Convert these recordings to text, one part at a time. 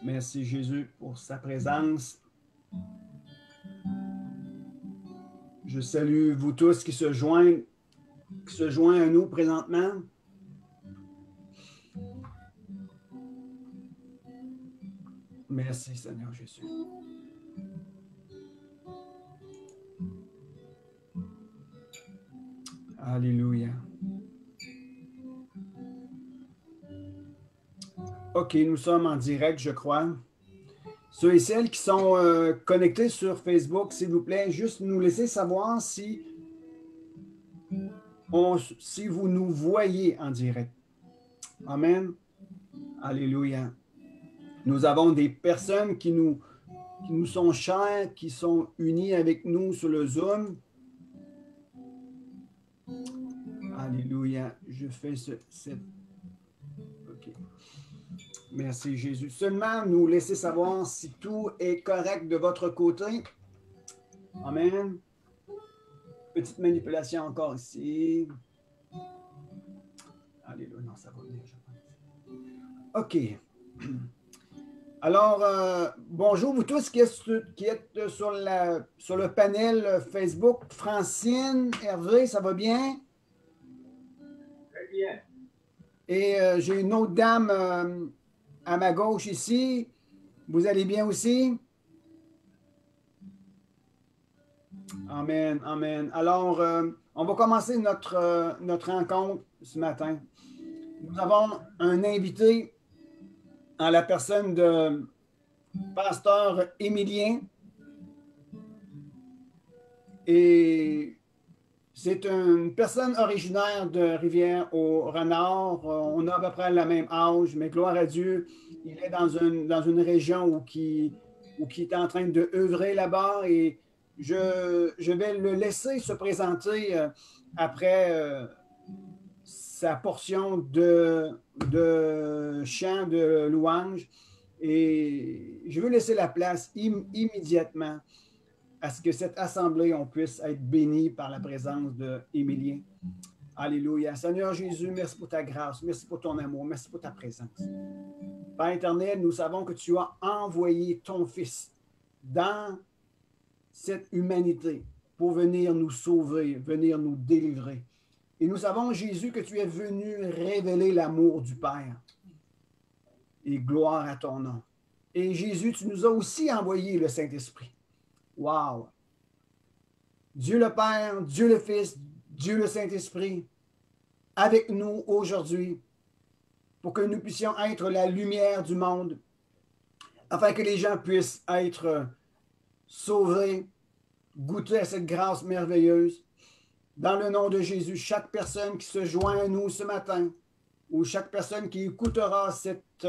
Merci Jésus pour sa présence. Je salue vous tous qui se joignent à nous présentement. Merci Seigneur Jésus. Alléluia. OK, nous sommes en direct, je crois. Ceux et celles qui sont connectés sur Facebook, s'il vous plaît, juste nous laisser savoir si vous nous voyez en direct. Amen. Alléluia. Nous avons des personnes qui nous sont chères, qui sont unies avec nous sur le Zoom. Alléluia. Je fais OK. Merci Jésus. Seulement nous laisser savoir si tout est correct de votre côté. Amen. Petite manipulation encore ici. Alléluia. Non, ça va venir. OK. Alors, bonjour vous tous qui êtes sur le panel Facebook. Francine, Hervé, ça va bien? Très bien. Et j'ai une autre dame à ma gauche ici. Vous allez bien aussi? Amen, amen. Alors, on va commencer notre rencontre ce matin. Nous avons un invité en la personne de pasteur Émilien. Et c'est une personne originaire de Rivière-au-Renard. On a à peu près le même âge, mais gloire à Dieu, il est dans une région où qui est en train de œuvrer là-bas et je vais le laisser se présenter après sa portion de chant de louange et je veux laisser la place immédiatement à ce que cette assemblée, on puisse être béni par la présence d'Émilien. Alléluia. Seigneur Jésus, merci pour ta grâce, merci pour ton amour, merci pour ta présence. Père éternel, nous savons que tu as envoyé ton Fils dans cette humanité pour venir nous sauver, venir nous délivrer. Et nous savons, Jésus, que tu es venu révéler l'amour du Père. Et gloire à ton nom. Et Jésus, tu nous as aussi envoyé le Saint-Esprit. Wow! Dieu le Père, Dieu le Fils, Dieu le Saint-Esprit, avec nous aujourd'hui, pour que nous puissions être la lumière du monde, afin que les gens puissent être sauvés, goûter à cette grâce merveilleuse. Dans le nom de Jésus, chaque personne qui se joint à nous ce matin, ou chaque personne qui écoutera cette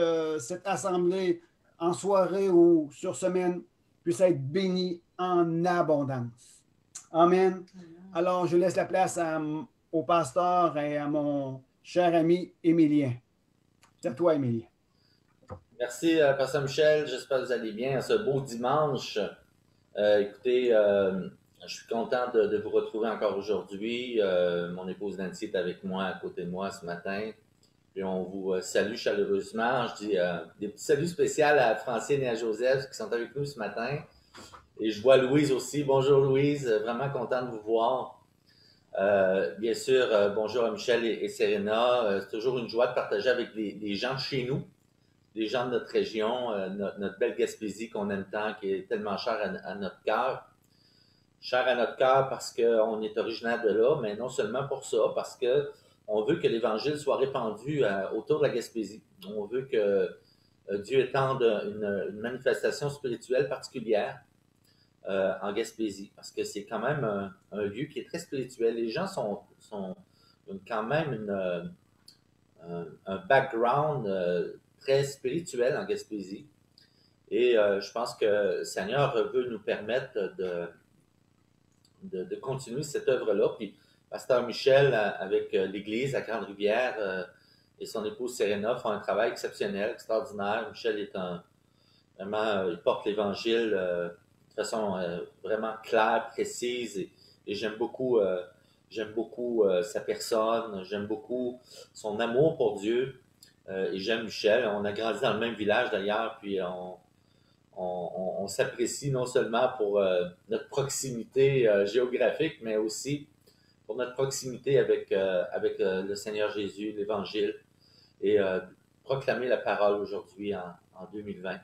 assemblée en soirée ou sur semaine, puisse être bénie en abondance. Amen. Alors, je laisse la place au pasteur et à mon cher ami Émilien. C'est à toi, Émilien. Merci, Pasteur Michel. J'espère que vous allez bien ce beau dimanche. Écoutez, je suis content de vous retrouver encore aujourd'hui. Mon épouse Nancy est avec moi, à côté de moi ce matin. Puis on vous salue chaleureusement. Je dis des petits saluts spéciaux à Francine et à Joseph qui sont avec nous ce matin. Et je vois Louise aussi. Bonjour Louise, vraiment content de vous voir. Bien sûr, bonjour à Michel et Serena. C'est toujours une joie de partager avec des gens de chez nous, des gens de notre région, notre belle Gaspésie qu'on aime tant, qui est tellement chère à notre cœur. Cher à notre cœur parce qu'on est originaire de là, mais non seulement pour ça, parce que on veut que l'Évangile soit répandu autour de la Gaspésie. On veut que Dieu étende une manifestation spirituelle particulière en Gaspésie, parce que c'est quand même un lieu qui est très spirituel. Les gens ont quand même un background très spirituel en Gaspésie. Et je pense que le Seigneur veut nous permettre de continuer cette œuvre-là. Puis, Pasteur Michel, avec l'Église à Grande-Rivière et son épouse Serena, font un travail exceptionnel, extraordinaire. Michel est vraiment, il porte l'Évangile de façon vraiment claire, précise, et j'aime beaucoup sa personne, j'aime beaucoup son amour pour Dieu. Et j'aime Michel. On a grandi dans le même village d'ailleurs, puis on s'apprécie non seulement pour notre proximité géographique, mais aussi pour notre proximité avec le Seigneur Jésus, l'Évangile, et proclamer la parole aujourd'hui en 2020.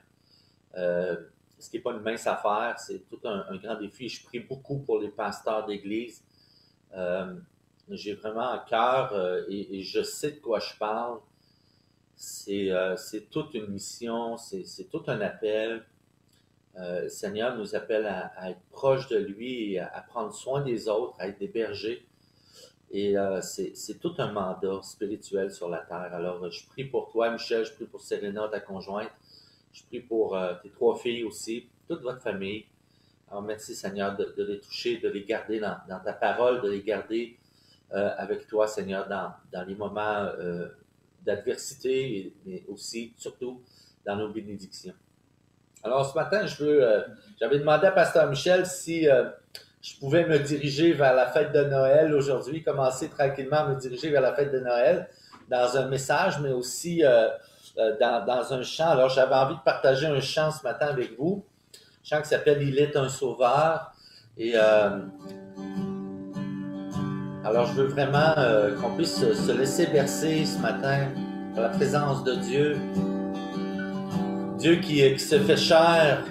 Ce qui n'est pas une mince affaire, c'est tout un grand défi. Je prie beaucoup pour les pasteurs d'église. J'ai vraiment à cœur et je sais de quoi je parle. C'est toute une mission, c'est tout un appel. Le Seigneur nous appelle à être proche de lui, à prendre soin des autres, à être des bergers. Et c'est tout un mandat spirituel sur la terre. Alors, je prie pour toi, Michel, je prie pour Serena, ta conjointe. Je prie pour tes 3 filles aussi, toute votre famille. Alors, merci, Seigneur, de les toucher, de les garder dans ta parole, de les garder avec toi, Seigneur, dans les moments d'adversité, mais aussi, surtout, dans nos bénédictions. Alors, ce matin, j'avais demandé à Pasteur Michel si je pouvais me diriger vers la fête de Noël aujourd'hui, commencer tranquillement à me diriger vers la fête de Noël dans un message, mais aussi dans un chant. Alors, j'avais envie de partager un chant ce matin avec vous, un chant qui s'appelle « Il est un sauveur ». Et alors, je veux vraiment qu'on puisse se laisser bercer ce matin par la présence de Dieu. Dieu qui se fait chair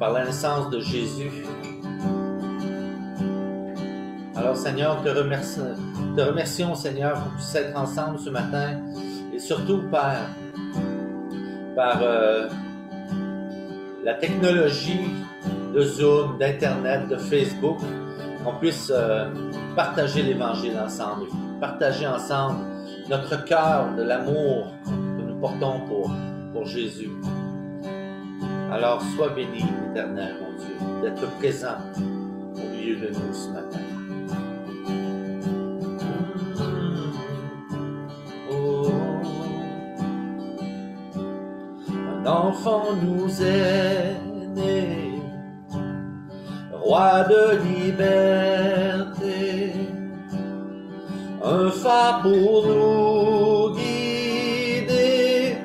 par la naissance de Jésus. Alors, Seigneur, te remercions, Seigneur, qu'on puisse être ensemble ce matin. Et surtout, Père, par la technologie de Zoom, d'Internet, de Facebook, qu'on puisse partager l'Évangile ensemble, partager ensemble notre cœur de l'amour que nous portons pour Jésus. Alors, sois béni, l'Éternel, mon Dieu, d'être présent au milieu de nous ce matin. Oh. Un enfant nous est né, roi de liberté, un phare pour nous guider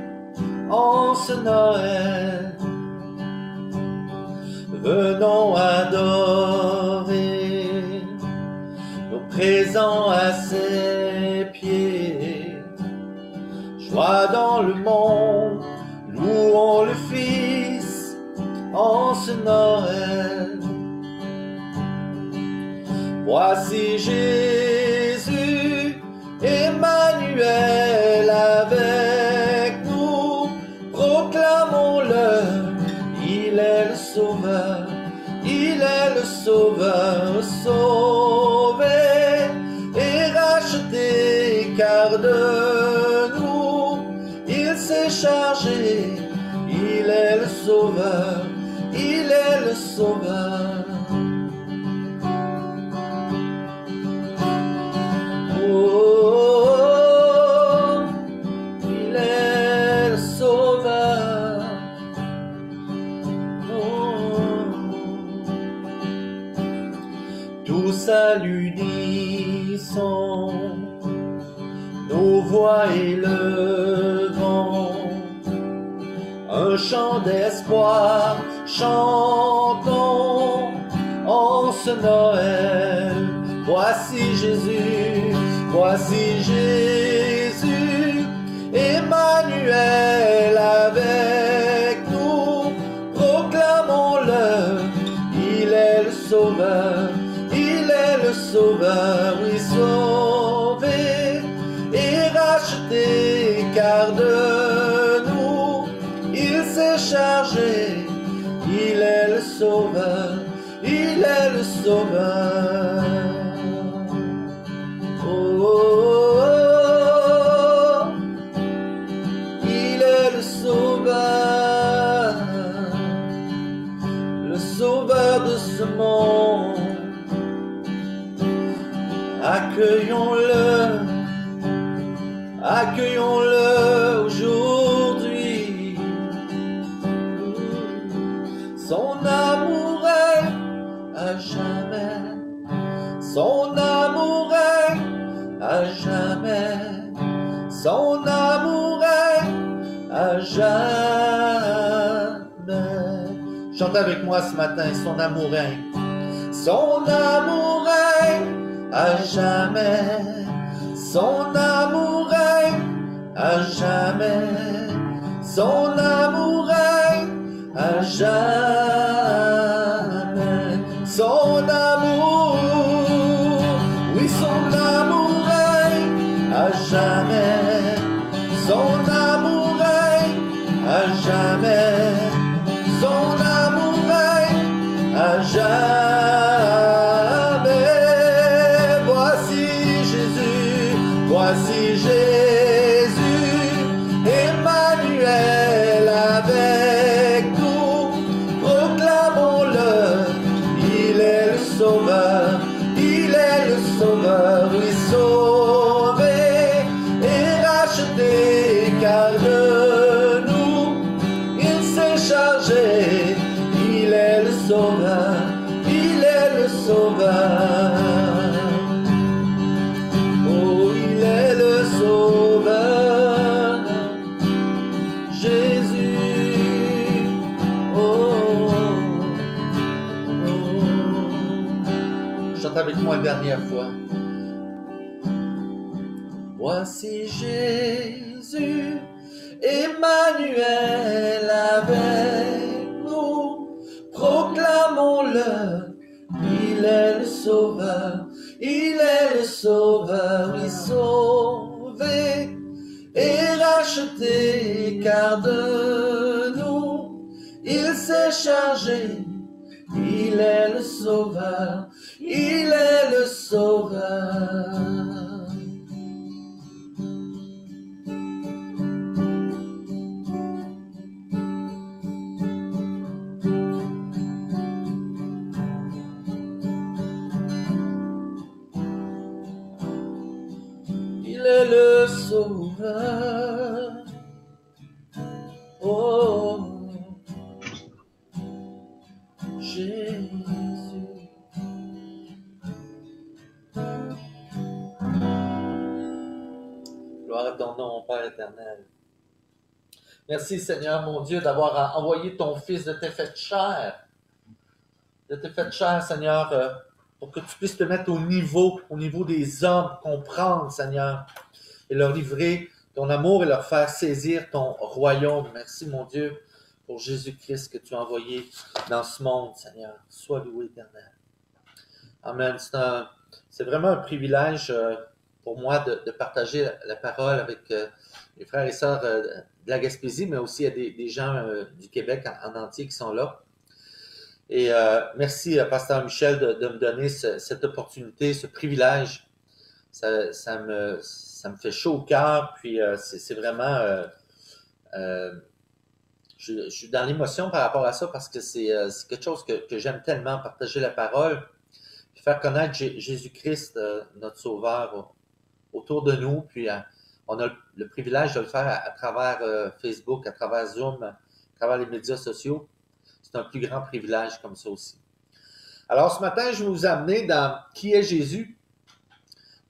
en ce Noël. Venons adorer nos présents à ses pieds. Joie dans le monde, louons le Fils en ce Noël. Voici Jésus, Emmanuel avec nous, proclamons-le. Il est le Sauveur, il est le Sauveur, sauvé et racheté, car de nous il s'est chargé. Il est le Sauveur, il est le Sauveur. Oh, il est le Sauveur. Tous à l'unisson, nos voix élevant, un chant d'espoir, chantons en ce Noël. Voici Jésus, Emmanuel avec nous, proclamons-le. Il est le Sauveur, il est le Sauveur, oui, sauvé et racheté, car de nous il s'est chargé. Il est le Sauveur, il est le Sauveur. Oh, oh, oh, il est le Sauveur, le Sauveur de ce monde. Accueillons-le, accueillons-le aujourd'hui. Son amour est à jamais, jamais. Chante avec moi ce matin, son amour règne. Son amour règne à jamais. Son amour règne à jamais. Son amour règne à jamais. Son amour, oui, son amour règne à jamais. Son amour règne à jamais. Son amour règne à jamais. Voici Jésus, voici Jésus, Emmanuel avec nous. Proclamons-le, il est le Sauveur, il est le Sauveur, oui, sauvé et racheté, car de nous il s'est chargé. Il est le Sauveur, il est le Sauveur. Oh, il est le Sauveur, Jésus. Oh, oh. Chante avec moi une dernière fois. Voici Jésus, Emmanuel avec nous. Proclamons-le, il est le Sauveur, il est le Sauveur, il sauvé et racheté, car de nous il s'est chargé. Il est le Sauveur, il est le Sauveur. Il est le Sauveur. Oh, Jésus. Gloire à ton nom, Père éternel. Merci, Seigneur, mon Dieu, d'avoir envoyé ton Fils, de tes faits de chair. De tes faits de chair, Seigneur, pour que tu puisses te mettre au niveau des hommes, comprendre, Seigneur, et leur livrer ton amour et leur faire saisir ton royaume. Merci, mon Dieu, pour Jésus-Christ que tu as envoyé dans ce monde, Seigneur. Sois loué, éternel. Amen. C'est vraiment un privilège pour moi de partager la parole avec les frères et sœurs de la Gaspésie, mais aussi il y a des gens du Québec en entier qui sont là. Et merci, Pasteur Michel, de me donner cette opportunité, ce privilège. Ça me fait chaud au cœur, puis c'est vraiment... je suis dans l'émotion par rapport à ça, parce que c'est quelque chose que j'aime tellement, partager la parole, puis faire connaître Jésus-Christ, notre Sauveur, autour de nous. Puis on a le privilège de le faire à travers Facebook, à travers Zoom, à travers les médias sociaux. C'est un plus grand privilège comme ça aussi. Alors, ce matin, je vais vous amener dans qui est Jésus.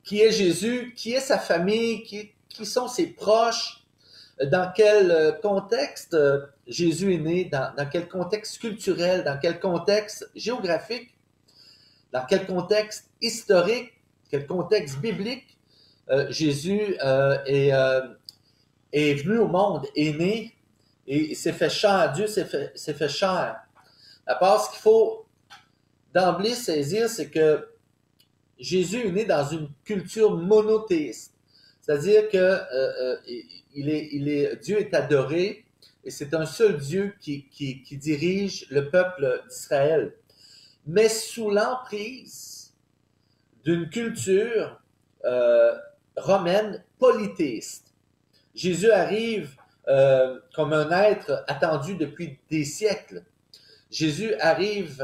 Qui est Jésus? Qui est sa famille? Qui sont ses proches? Dans quel contexte Jésus est né? Dans quel contexte culturel? Dans quel contexte géographique? Dans quel contexte historique? Quel contexte biblique? Jésus est venu au monde, est né, et s'est fait chair. Dieu s'est fait chair. À part ce qu'il faut d'emblée saisir, c'est que Jésus est né dans une culture monothéiste. C'est-à-dire que Dieu est adoré, et c'est un seul Dieu qui dirige le peuple d'Israël. Mais sous l'emprise d'une culture romaine polythéiste. Jésus arrive comme un être attendu depuis des siècles. Jésus arrive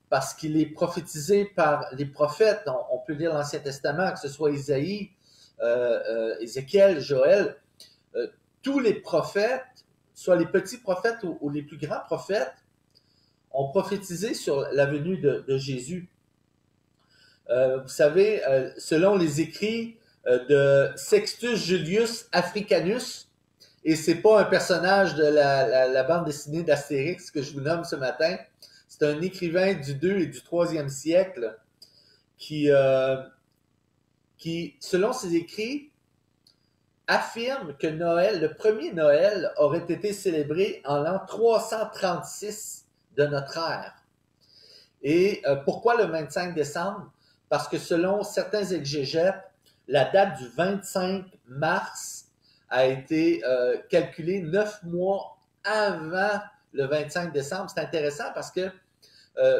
parce qu'il est prophétisé par les prophètes. On peut lire l'Ancien Testament, que ce soit Isaïe, Ézéchiel, Joël. Tous les prophètes, soit les petits prophètes ou les plus grands prophètes, ont prophétisé sur la venue de Jésus. Vous savez, selon les écrits de Sextus Julius Africanus, Et c'est pas un personnage de la bande dessinée d'Astérix que je vous nomme ce matin. C'est un écrivain du 2 et du 3e siècle qui, selon ses écrits, affirme que Noël, le premier Noël, aurait été célébré en l'an 336 de notre ère. Et pourquoi le 25 décembre? Parce que selon certains exégètes, la date du 25 mars a été calculée 9 mois avant le 25 décembre. C'est intéressant parce que,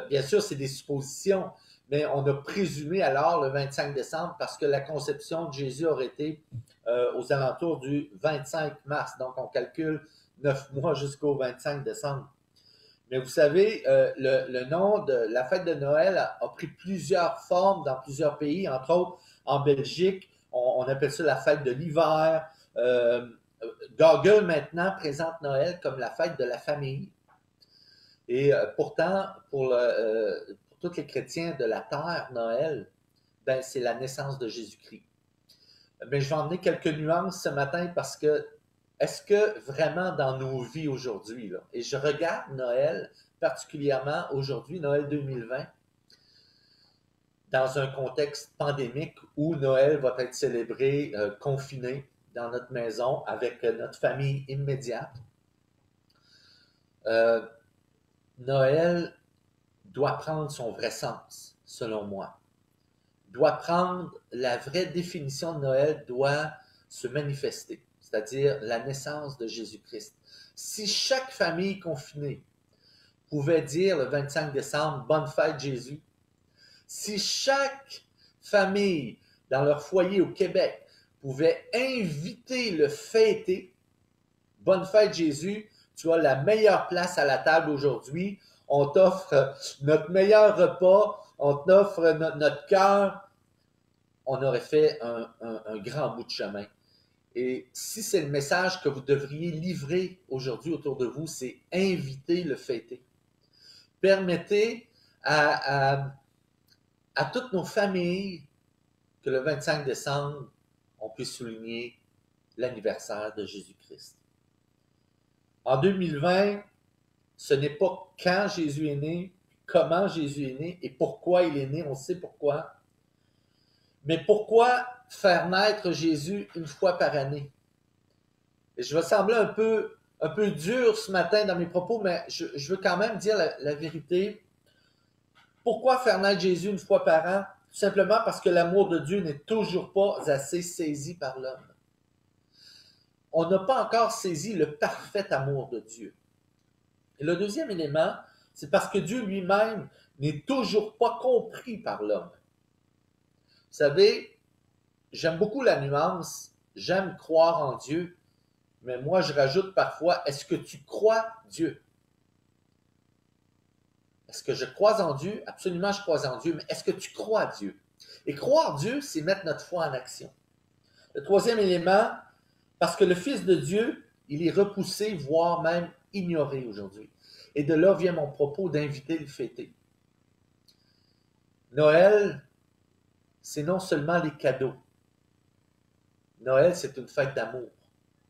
bien sûr, c'est des suppositions, mais on a présumé alors le 25 décembre parce que la conception de Jésus aurait été aux alentours du 25 mars. Donc, on calcule 9 mois jusqu'au 25 décembre. Mais vous savez, le nom de la fête de Noël a pris plusieurs formes dans plusieurs pays, entre autres en Belgique, on appelle ça la fête de l'hiver. Google maintenant présente Noël comme la fête de la famille. Et pourtant, pour tous les chrétiens de la terre, Noël, ben, c'est la naissance de Jésus-Christ. Mais je vais emmener quelques nuances ce matin parce que est-ce que vraiment dans nos vies aujourd'hui, là, et je regarde Noël, particulièrement aujourd'hui, Noël 2020, dans un contexte pandémique où Noël va être célébré confiné dans notre maison avec notre famille immédiate, Noël doit prendre son vrai sens, selon moi. Doit prendre la vraie définition de Noël, doit se manifester, c'est-à-dire la naissance de Jésus-Christ. Si chaque famille confinée pouvait dire le 25 décembre, bonne fête Jésus, si chaque famille dans leur foyer au Québec pouvait inviter le fêter, bonne fête Jésus, tu as la meilleure place à la table aujourd'hui, on t'offre notre meilleur repas, on t'offre notre cœur, on aurait fait un grand bout de chemin. Et si c'est le message que vous devriez livrer aujourd'hui autour de vous, c'est inviter le fêter. Permettez à toutes nos familles que le 25 décembre, on puisse souligner l'anniversaire de Jésus-Christ. En 2020, ce n'est pas quand Jésus est né, comment Jésus est né et pourquoi il est né, on sait pourquoi. Mais pourquoi faire naître Jésus une fois par année? Et je vais sembler un peu dur ce matin dans mes propos, mais je veux quand même dire la vérité. Pourquoi faire naître Jésus une fois par an? Tout simplement parce que l'amour de Dieu n'est toujours pas assez saisi par l'homme. On n'a pas encore saisi le parfait amour de Dieu. Et le deuxième élément, c'est parce que Dieu lui-même n'est toujours pas compris par l'homme. Vous savez, j'aime beaucoup la nuance, j'aime croire en Dieu, mais moi je rajoute parfois, est-ce que tu crois Dieu? Est-ce que je crois en Dieu? Absolument, je crois en Dieu, mais est-ce que tu crois Dieu? Et croire Dieu, c'est mettre notre foi en action. Le troisième élément, parce que le Fils de Dieu, il est repoussé, voire même ignoré aujourd'hui. Et de là vient mon propos d'inviter le fêter. Noël, c'est non seulement les cadeaux. Noël, c'est une fête d'amour.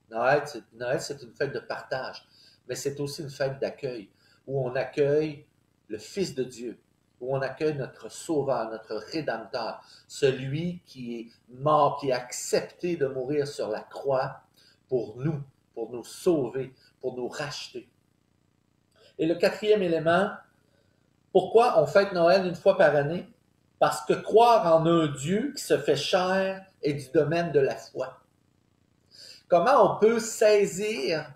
Noël, c'est une fête de partage. Mais c'est aussi une fête d'accueil, où on accueille le Fils de Dieu, où on accueille notre Sauveur, notre Rédempteur, celui qui est mort, qui a accepté de mourir sur la croix pour nous sauver, pour nous racheter. Et le quatrième élément, pourquoi on fête Noël une fois par année? Parce que croire en un Dieu qui se fait chair est du domaine de la foi. Comment on peut saisir?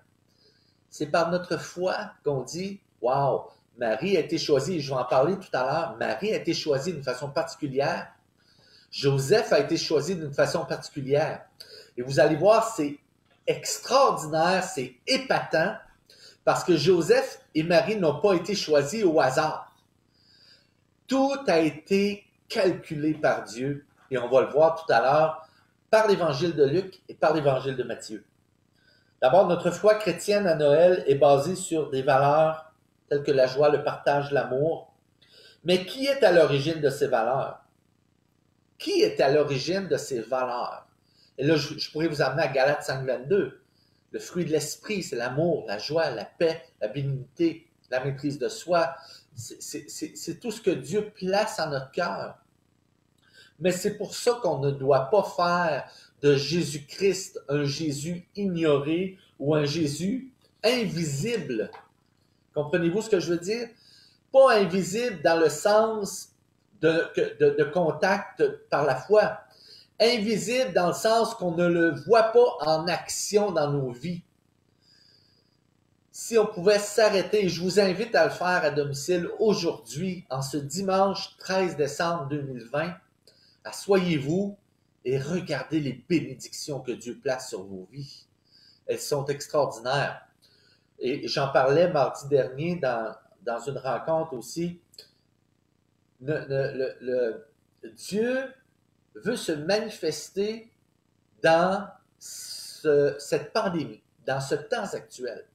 C'est par notre foi qu'on dit, wow, Marie a été choisie, je vais en parler tout à l'heure, Marie a été choisie d'une façon particulière, Joseph a été choisi d'une façon particulière. Et vous allez voir, c'est extraordinaire, c'est épatant, parce que Joseph et Marie n'ont pas été choisis au hasard. Tout a été calculé par Dieu, et on va le voir tout à l'heure, par l'évangile de Luc et par l'évangile de Matthieu. D'abord, notre foi chrétienne à Noël est basée sur des valeurs telles que la joie, le partage, l'amour. Mais qui est à l'origine de ces valeurs? Qui est à l'origine de ces valeurs? Et là, je pourrais vous amener à Galates 5.22. Le fruit de l'esprit, c'est l'amour, la joie, la paix, la bénignité, la maîtrise de soi. C'est tout ce que Dieu place en notre cœur. Mais c'est pour ça qu'on ne doit pas faire de Jésus-Christ un Jésus ignoré ou un Jésus invisible. Comprenez-vous ce que je veux dire? Pas invisible dans le sens de contact par la foi. Invisible dans le sens qu'on ne le voit pas en action dans nos vies. Si on pouvait s'arrêter, je vous invite à le faire à domicile aujourd'hui, en ce dimanche 13 décembre 2020, asseyez-vous et regardez les bénédictions que Dieu place sur vos vies. Elles sont extraordinaires. Et j'en parlais mardi dernier dans une rencontre aussi. Dieu veut se manifester dans cette pandémie, dans ce temps actuel.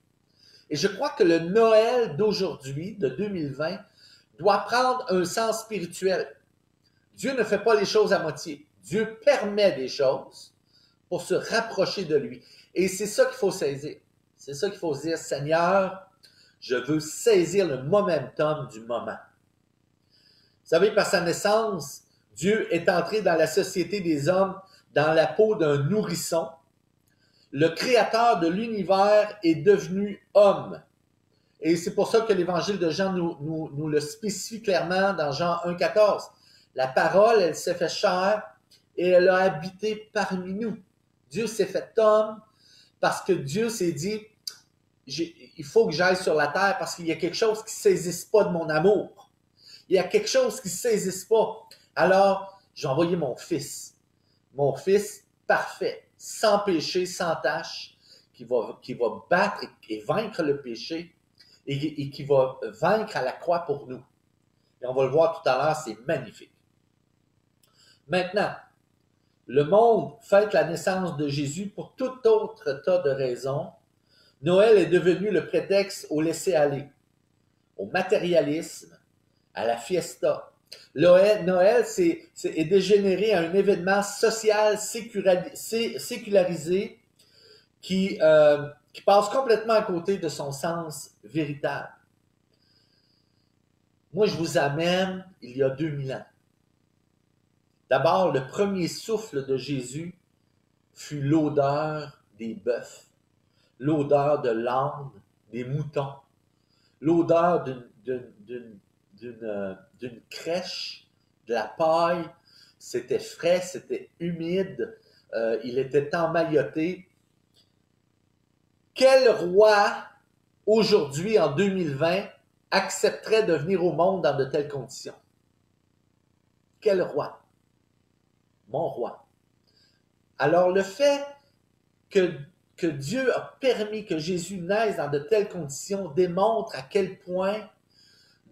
Et je crois que le Noël d'aujourd'hui, de 2020, doit prendre un sens spirituel. Dieu ne fait pas les choses à moitié. Dieu permet des choses pour se rapprocher de lui. Et c'est ça qu'il faut saisir. C'est ça qu'il faut se dire, Seigneur, je veux saisir le momentum du moment. Vous savez, par sa naissance, Dieu est entré dans la société des hommes dans la peau d'un nourrisson. Le créateur de l'univers est devenu homme. Et c'est pour ça que l'évangile de Jean nous le spécifie clairement dans Jean 1,14. La parole, elle s'est fait chair et elle a habité parmi nous. Dieu s'est fait homme parce que Dieu s'est dit, il faut que j'aille sur la terre parce qu'il y a quelque chose qui ne saisisse pas de mon amour. Il y a quelque chose qui ne saisisse pas. Alors, j'ai envoyé mon fils parfait, sans péché, sans tache, qui va battre et vaincre le péché et qui va vaincre à la croix pour nous. Et on va le voir tout à l'heure, c'est magnifique. Maintenant, le monde fête la naissance de Jésus pour tout autre tas de raisons. Noël est devenu le prétexte au laisser-aller, au matérialisme, à la fiesta. Noël est dégénéré à un événement social sécularisé qui passe complètement à côté de son sens véritable. Moi, je vous amène il y a 2000 ans. D'abord, le premier souffle de Jésus fut l'odeur des bœufs, l'odeur de l'âne, des moutons, l'odeur d'une crèche, de la paille. C'était frais, c'était humide, il était emmailloté. Quel roi, aujourd'hui, en 2020, accepterait de venir au monde dans de telles conditions? Quel roi? Mon roi. Alors, le fait que Dieu a permis que Jésus naisse dans de telles conditions démontre à quel point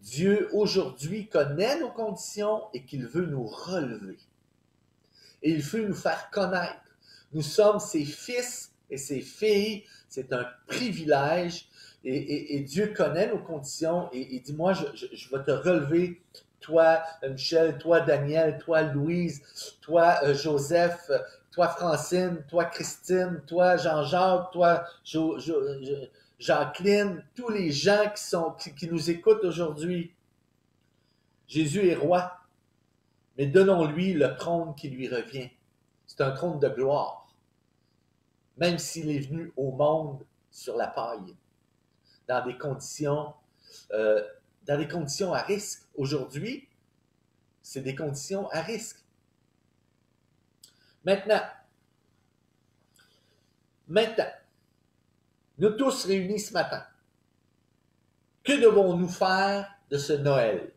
Dieu, aujourd'hui, connaît nos conditions et qu'il veut nous relever. Et il veut nous faire connaître. Nous sommes ses fils et ses filles. C'est un privilège. Et Dieu connaît nos conditions et dit, moi, je vais te relever. Toi, Michel, toi, Daniel, toi, Louise, toi, Joseph, toi, Francine, toi, Christine, toi, Jean-Jacques, toi, Jacqueline, tous les gens qui nous écoutent aujourd'hui. Jésus est roi, mais donnons-lui le trône qui lui revient. C'est un trône de gloire, même s'il est venu au monde sur la paille, dans des conditions à risque. Aujourd'hui, c'est des conditions à risque. Maintenant, nous tous réunis ce matin, que devons-nous faire de ce Noël?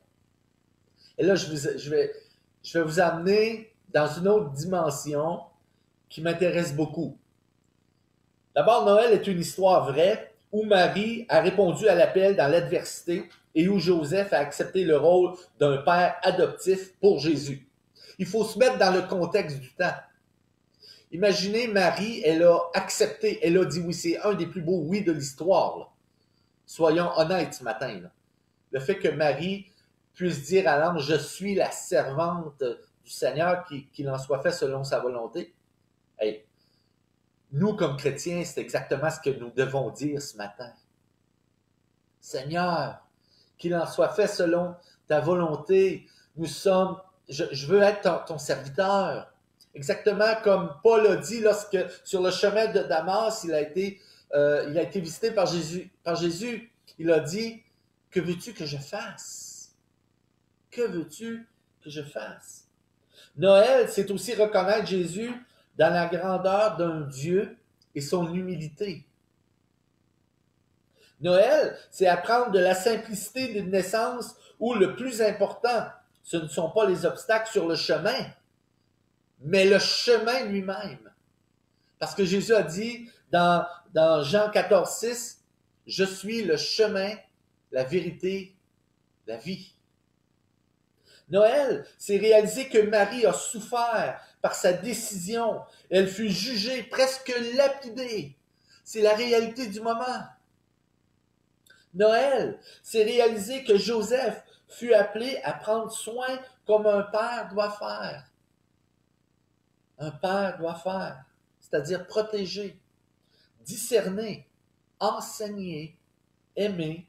Et là, je vais vous amener dans une autre dimension qui m'intéresse beaucoup. D'abord, Noël est une histoire vraie où Marie a répondu à l'appel dans l'adversité et où Joseph a accepté le rôle d'un père adoptif pour Jésus. Il faut se mettre dans le contexte du temps. Imaginez, Marie, elle a accepté, elle a dit oui, c'est un des plus beaux oui de l'histoire. Là. Soyons honnêtes ce matin. Là. Le fait que Marie puisse dire à l'ange, je suis la servante du Seigneur, qu'il en soit fait selon sa volonté. Hey, Nous, comme chrétiens, c'est exactement ce que nous devons dire ce matin. Seigneur, qu'il en soit fait selon ta volonté. Je veux être ton serviteur. Exactement comme Paul a dit lorsque, sur le chemin de Damas, il a été visité par Jésus. Il a dit, que veux-tu que je fasse? Que veux-tu que je fasse? Noël, c'est aussi reconnaître Jésus dans la grandeur d'un Dieu et son humilité. Noël, c'est apprendre de la simplicité d'une naissance où le plus important, ce ne sont pas les obstacles sur le chemin, mais le chemin lui-même. Parce que Jésus a dit dans Jean 14,6, « Je suis le chemin, la vérité, la vie. » Noël, c'est réaliser que Marie a souffert par sa décision. Elle fut jugée, presque lapidée. C'est la réalité du moment. Noël, c'est réaliser que Joseph fut appelé à prendre soin comme un père doit faire. Un père doit faire, c'est-à-dire protéger, discerner, enseigner, aimer,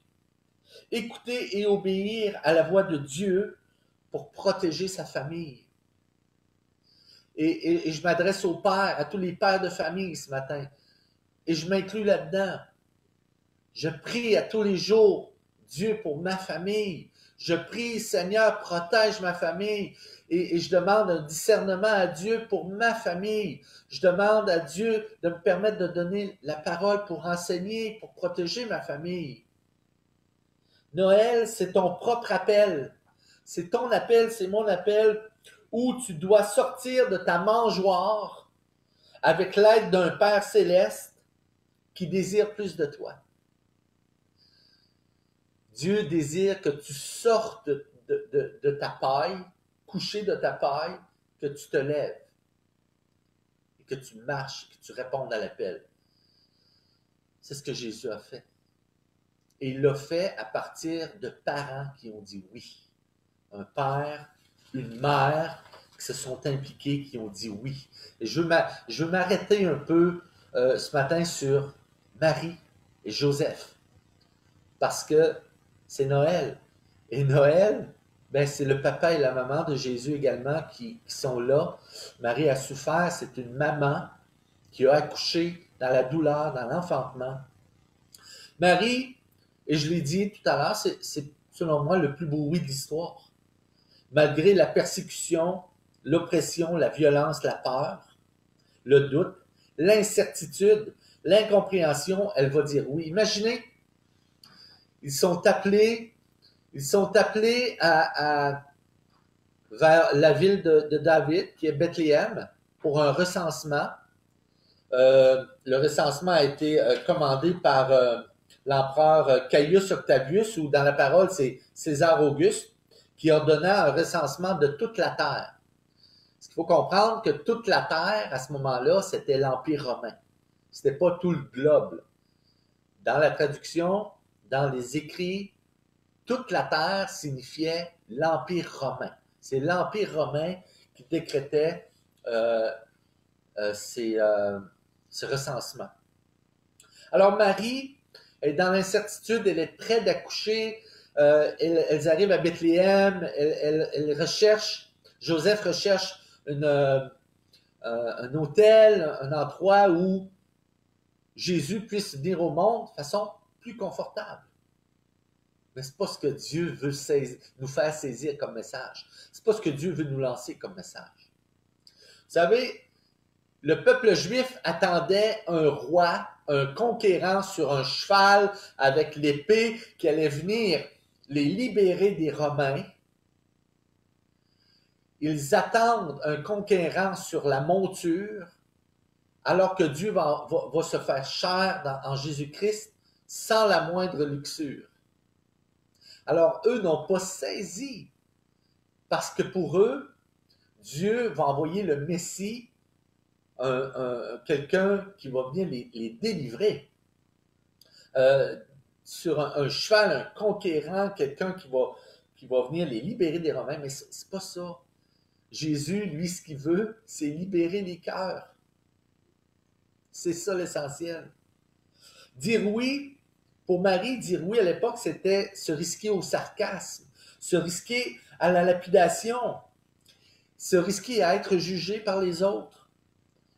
écouter et obéir à la voix de Dieu pour protéger sa famille. Et je m'adresse aux pères, à tous les pères de famille ce matin, et je m'inclus là-dedans. Je prie à tous les jours, Dieu, pour ma famille. Je prie, Seigneur, protège ma famille. Et je demande un discernement à Dieu pour ma famille. Je demande à Dieu de me permettre de donner la parole pour enseigner, pour protéger ma famille. Noël, c'est ton propre appel. C'est ton appel, c'est mon appel, où tu dois sortir de ta mangeoire avec l'aide d'un Père céleste qui désire plus de toi. Dieu désire que tu sortes de ta paille, couché de ta paille, que tu te lèves et que tu marches, que tu répondes à l'appel. C'est ce que Jésus a fait. Et il l'a fait à partir de parents qui ont dit oui. Un père, une mère qui se sont impliqués, qui ont dit oui. Et je veux m'arrêter un peu ce matin sur Marie et Joseph. Parce que c'est Noël. Et Noël, ben, c'est le papa et la maman de Jésus également qui sont là. Marie a souffert, c'est une maman qui a accouché dans la douleur, dans l'enfantement. Marie, et je l'ai dit tout à l'heure, c'est selon moi le plus beau oui de l'histoire. Malgré la persécution, l'oppression, la violence, la peur, le doute, l'incertitude, l'incompréhension, elle va dire oui. Imaginez, ils sont appelés vers la ville de David, qui est Bethléem, pour un recensement. Le recensement a été commandé par l'empereur Caius Octavius, ou dans la parole, c'est César Auguste, qui ordonna un recensement de toute la terre. Parce qu'il faut comprendre que toute la terre, à ce moment-là, c'était l'Empire romain. C'était pas tout le globe. Dans la traduction, dans les écrits, toute la terre signifiait l'Empire romain. C'est l'Empire romain qui décrétait ces recensements. Alors Marie est dans l'incertitude, elle est près d'accoucher, elles arrivent à Bethléem, elle recherche, Joseph recherche un hôtel, un endroit où Jésus puisse venir au monde de façon plus confortable. Mais ce n'est pas ce que Dieu veut nous faire saisir comme message. Ce n'est pas ce que Dieu veut nous lancer comme message. Vous savez, le peuple juif attendait un roi, un conquérant sur un cheval avec l'épée qui allait venir les libérer des Romains. Ils attendent un conquérant sur la monture, alors que Dieu va se faire chair en Jésus-Christ sans la moindre luxure. Alors, eux n'ont pas saisi, parce que pour eux, Dieu va envoyer le Messie, quelqu'un qui va venir les délivrer. Sur un cheval, un conquérant, quelqu'un qui va venir les libérer des Romains, mais c'est pas ça. Jésus, lui, ce qu'il veut, c'est libérer les cœurs. C'est ça l'essentiel. Dire oui, pour Marie, dire oui à l'époque, c'était se risquer au sarcasme, se risquer à la lapidation, se risquer à être jugé par les autres.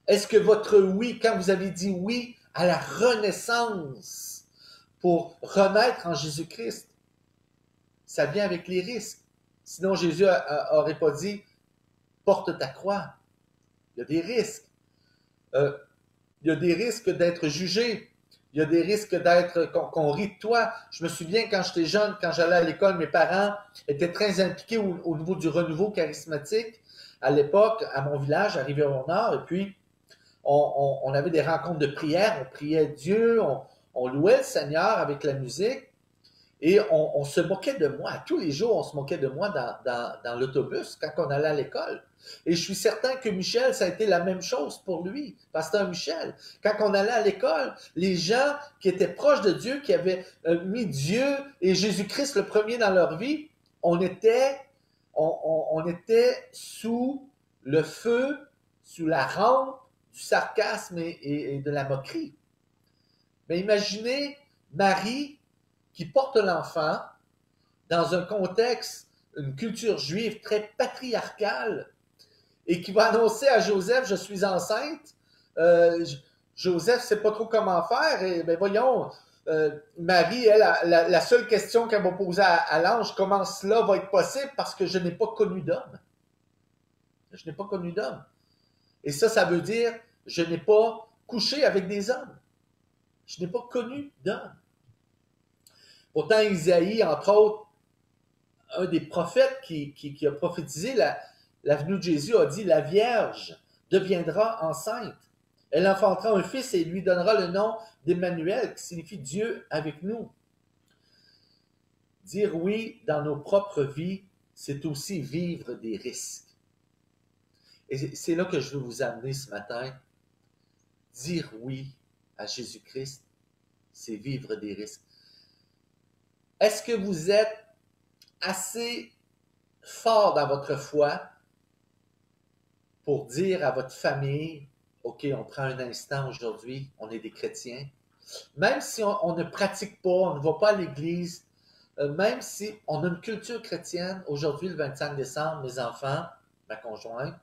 Est-ce que votre oui, quand vous avez dit oui à la renaissance pour renaître en Jésus-Christ, ça vient avec les risques. Sinon, Jésus n'aurait pas dit « porte ta croix ». Il y a des risques. Il y a des risques d'être jugé. Il y a des risques qu'on rit de toi. Je me souviens quand j'étais jeune, quand j'allais à l'école, mes parents étaient très impliqués au niveau du renouveau charismatique. À l'époque, à mon village, à Rivière-au-Nord, et puis on avait des rencontres de prière, on priait Dieu, on louait le Seigneur avec la musique, et on se moquait de moi. Tous les jours, on se moquait de moi dans l'autobus quand on allait à l'école. Et je suis certain que Michel, ça a été la même chose pour lui, pasteur Michel. Quand on allait à l'école, les gens qui étaient proches de Dieu, qui avaient mis Dieu et Jésus-Christ le premier dans leur vie, on était sous le feu, sous la rampe du sarcasme et de la moquerie. Mais imaginez Marie qui porte l'enfant dans un contexte, une culture juive très patriarcale, et qui va annoncer à Joseph, je suis enceinte. Joseph ne sait pas trop comment faire. Et ben voyons, Marie, elle, la seule question qu'elle va poser à l'ange, comment cela va être possible? Parce que je n'ai pas connu d'homme. Je n'ai pas connu d'homme. Et ça veut dire, je n'ai pas couché avec des hommes. Je n'ai pas connu d'homme. Pourtant, Isaïe, entre autres, un des prophètes qui a prophétisé la venue de Jésus, a dit « La Vierge deviendra enceinte. Elle enfantera un fils et lui donnera le nom d'Emmanuel, qui signifie Dieu avec nous. » Dire oui dans nos propres vies, c'est aussi vivre des risques. Et c'est là que je veux vous amener ce matin. Dire oui à Jésus-Christ, c'est vivre des risques. Est-ce que vous êtes assez fort dans votre foi pour dire à votre famille, OK, on prend un instant aujourd'hui, on est des chrétiens, même si on ne pratique pas, on ne va pas à l'église, même si on a une culture chrétienne, aujourd'hui, le 25 décembre, mes enfants, ma conjointe,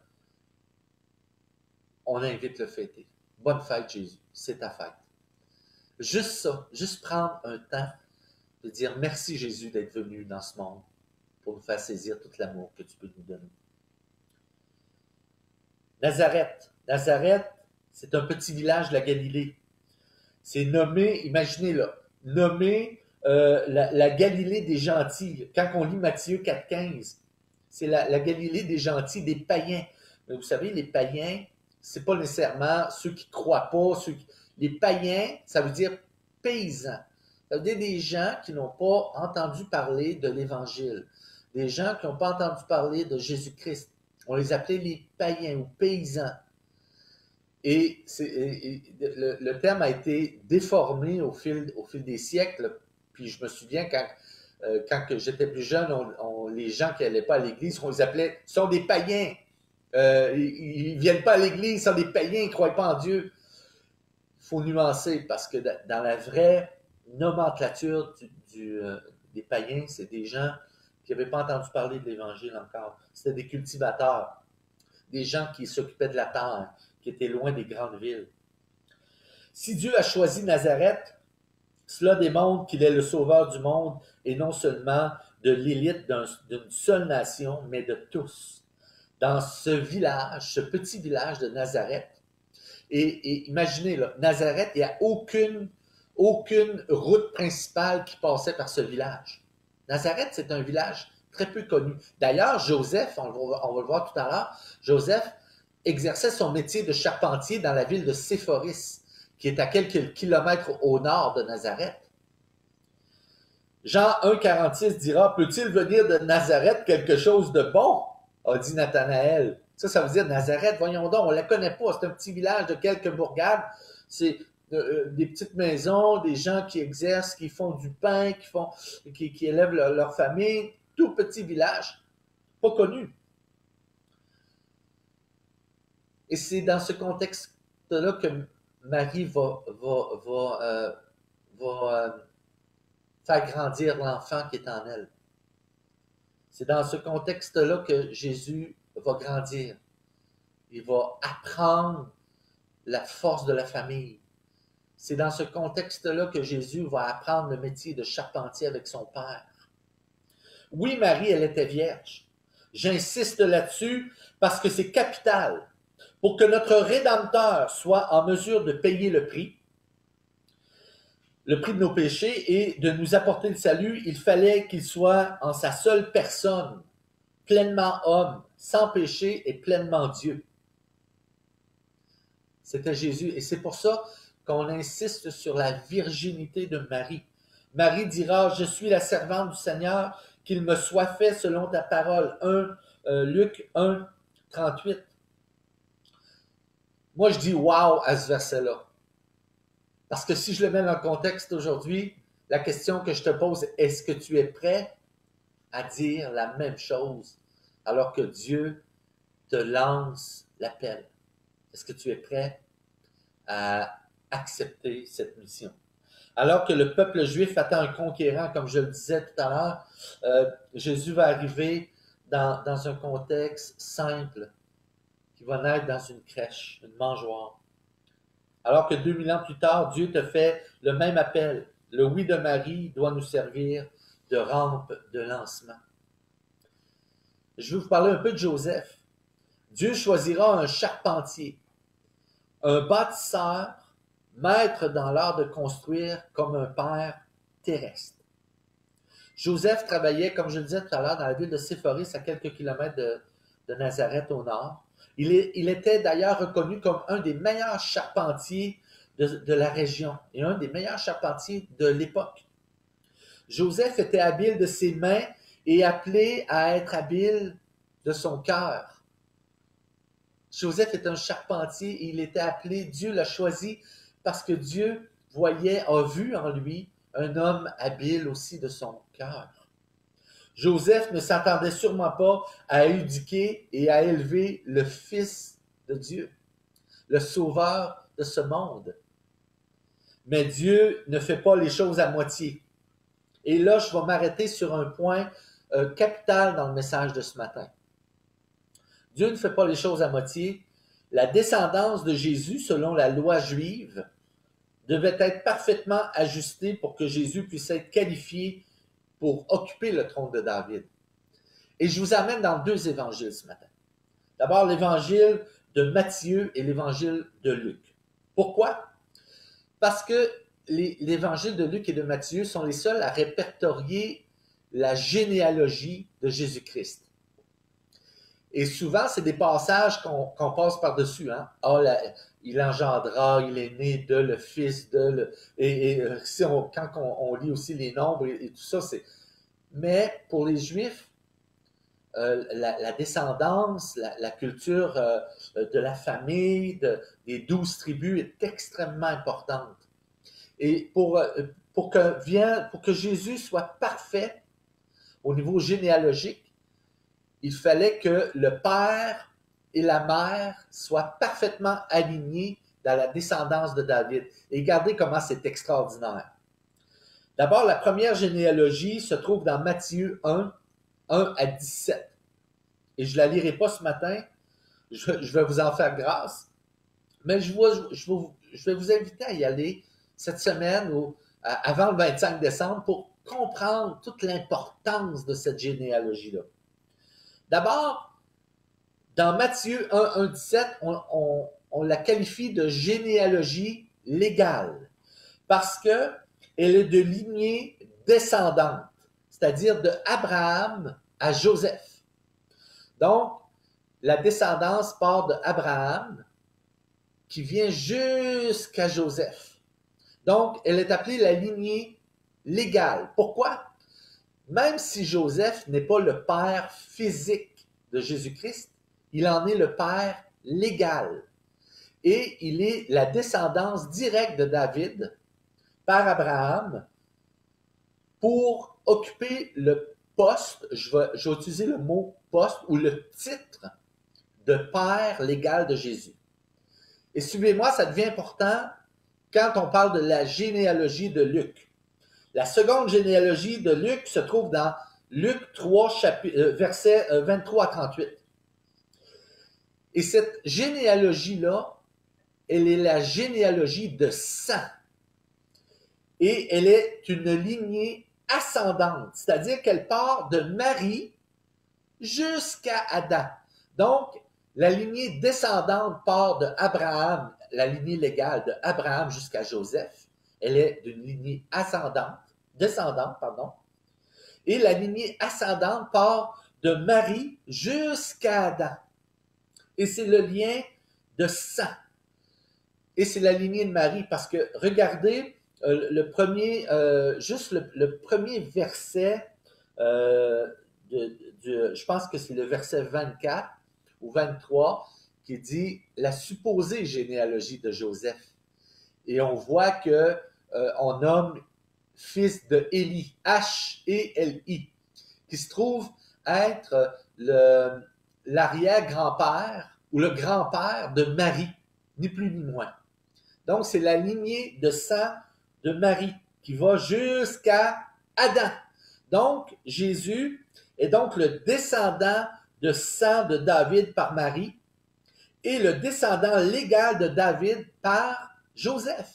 on invite le fêter. Bonne fête, Jésus, c'est ta fête. Juste ça, juste prendre un temps de dire merci, Jésus, d'être venu dans ce monde pour nous faire saisir tout l'amour que tu peux nous donner. Nazareth. Nazareth, c'est un petit village de la Galilée. C'est nommé, imaginez là, nommé la Galilée des gentils. Quand on lit Matthieu 4,15, c'est la Galilée des gentils, des païens. Mais vous savez, les païens, c'est pas nécessairement ceux qui croient pas. Les païens, ça veut dire paysans. Ça veut dire des gens qui n'ont pas entendu parler de l'Évangile. Des gens qui n'ont pas entendu parler de Jésus-Christ. On les appelait les païens ou paysans. Et le terme a été déformé au fil des siècles. Puis je me souviens quand j'étais plus jeune, les gens qui n'allaient pas à l'église, on les appelait « sont des païens ». Ils ne viennent pas à l'église, ils sont des païens, ils ne croient pas en Dieu. Il faut nuancer parce que dans la vraie nomenclature des païens, c'est des gens qui n'avaient pas entendu parler de l'Évangile encore. C'était des cultivateurs, des gens qui s'occupaient de la terre, qui étaient loin des grandes villes. Si Dieu a choisi Nazareth, cela démontre qu'il est le sauveur du monde et non seulement de l'élite d'une seule nation, mais de tous. Dans ce village, ce petit village de Nazareth, et imaginez, là, Nazareth, il n'y a aucune route principale qui passait par ce village. Nazareth, c'est un village très peu connu. D'ailleurs, Joseph, on va le voir tout à l'heure, Joseph exerçait son métier de charpentier dans la ville de Séphoris, qui est à quelques kilomètres au nord de Nazareth. Jean 1,46 dira « Peut-il venir de Nazareth quelque chose de bon ?» a dit Nathanaël. Ça veut dire Nazareth, voyons donc, on ne la connaît pas, c'est un petit village de quelques bourgades, c'est des petites maisons, des gens qui exercent, qui font du pain, qui élèvent leur famille, tout petit village, pas connu. Et c'est dans ce contexte-là que Marie va faire grandir l'enfant qui est en elle. C'est dans ce contexte-là que Jésus va grandir. Il va apprendre la force de la famille. C'est dans ce contexte-là que Jésus va apprendre le métier de charpentier avec son père. Oui, Marie, elle était vierge. J'insiste là-dessus parce que c'est capital. Pour que notre Rédempteur soit en mesure de payer le prix de nos péchés et de nous apporter le salut, il fallait qu'il soit en sa seule personne, pleinement homme, sans péché et pleinement Dieu. C'était Jésus. Et c'est pour ça qu'on insiste sur la virginité de Marie. Marie dira, je suis la servante du Seigneur, qu'il me soit fait selon ta parole. Luc 1, 38. Moi, je dis wow à ce verset-là. Parce que si je le mets dans le contexte aujourd'hui, la question que je te pose, est-ce que tu es prêt à dire la même chose alors que Dieu te lance l'appel? Est-ce que tu es prêt à accepter cette mission? Alors que le peuple juif attend un conquérant, comme je le disais tout à l'heure, Jésus va arriver dans un contexte simple, qui va naître dans une crèche, une mangeoire. Alors que 2000 ans plus tard, Dieu te fait le même appel. Le oui de Marie doit nous servir de rampe de lancement. Je vais vous parler un peu de Joseph. Dieu choisira un charpentier, un bâtisseur, maître dans l'art de construire comme un père terrestre. Joseph travaillait, comme je le disais tout à l'heure, dans la ville de Séphoris, à quelques kilomètres de Nazareth au nord. Il était d'ailleurs reconnu comme un des meilleurs charpentiers de la région et un des meilleurs charpentiers de l'époque. Joseph était habile de ses mains et appelé à être habile de son cœur. Joseph est un charpentier et il était appelé, Dieu l'a choisi parce que Dieu a vu en lui un homme habile aussi de son cœur. Joseph ne s'attendait sûrement pas à éduquer et à élever le Fils de Dieu, le Sauveur de ce monde. Mais Dieu ne fait pas les choses à moitié. Et là, je vais m'arrêter sur un point capital dans le message de ce matin. Dieu ne fait pas les choses à moitié. La descendance de Jésus, selon la loi juive, devait être parfaitement ajustée pour que Jésus puisse être qualifié pour occuper le trône de David. Et je vous amène dans deux évangiles ce matin. D'abord, l'évangile de Matthieu et l'évangile de Luc. Pourquoi? Parce que l'évangile de Luc et de Matthieu sont les seuls à répertorier la généalogie de Jésus-Christ. Et souvent, c'est des passages qu'on passe par-dessus. Hein? Il engendra, il est né de, le fils de, quand on lit aussi les nombres et tout ça, c'est... Mais pour les Juifs, la descendance, la culture de la famille, des 12 tribus est extrêmement importante. Et pour que Jésus soit parfait au niveau généalogique, il fallait que le père et la mère soient parfaitement alignés dans la descendance de David. Et regardez comment c'est extraordinaire. D'abord, la première généalogie se trouve dans Matthieu 1, 1 à 17. Et je ne la lirai pas ce matin, je vais vous en faire grâce, mais je vais vous inviter à y aller cette semaine ou avant le 25 décembre pour comprendre toute l'importance de cette généalogie-là. D'abord, dans Matthieu 1, 1, 17, on la qualifie de généalogie légale parce qu'elle est de lignée descendante, c'est-à-dire de Abraham à Joseph. Donc, la descendance part de Abraham qui vient jusqu'à Joseph. Donc, elle est appelée la lignée légale. Pourquoi? Même si Joseph n'est pas le père physique de Jésus-Christ, il en est le père légal. Et il est la descendance directe de David par Abraham pour occuper le poste, je vais utiliser le mot poste ou le titre de père légal de Jésus. Et suivez-moi, ça devient important quand on parle de la généalogie de Luc. La seconde généalogie de Luc se trouve dans Luc 3, versets 23 à 38. Et cette généalogie-là, elle est la généalogie de sang. Et elle est une lignée ascendante, c'est-à-dire qu'elle part de Marie jusqu'à Adam. Donc, la lignée descendante part de Abraham, la lignée légale de Abraham jusqu'à Joseph. Elle est d'une lignée descendante, pardon. Et la lignée ascendante part de Marie jusqu'à Adam. Et c'est le lien de sang. Et c'est la lignée de Marie, parce que regardez le premier verset, je pense que c'est le verset 24 ou 23, qui dit la supposée généalogie de Joseph. Et on voit que on nomme fils de Élie, H-E-L-I, qui se trouve être l'arrière-grand-père ou le grand-père de Marie, ni plus ni moins. Donc, c'est la lignée de sang de Marie qui va jusqu'à Adam. Donc, Jésus est donc le descendant de sang de David par Marie et le descendant légal de David par Joseph.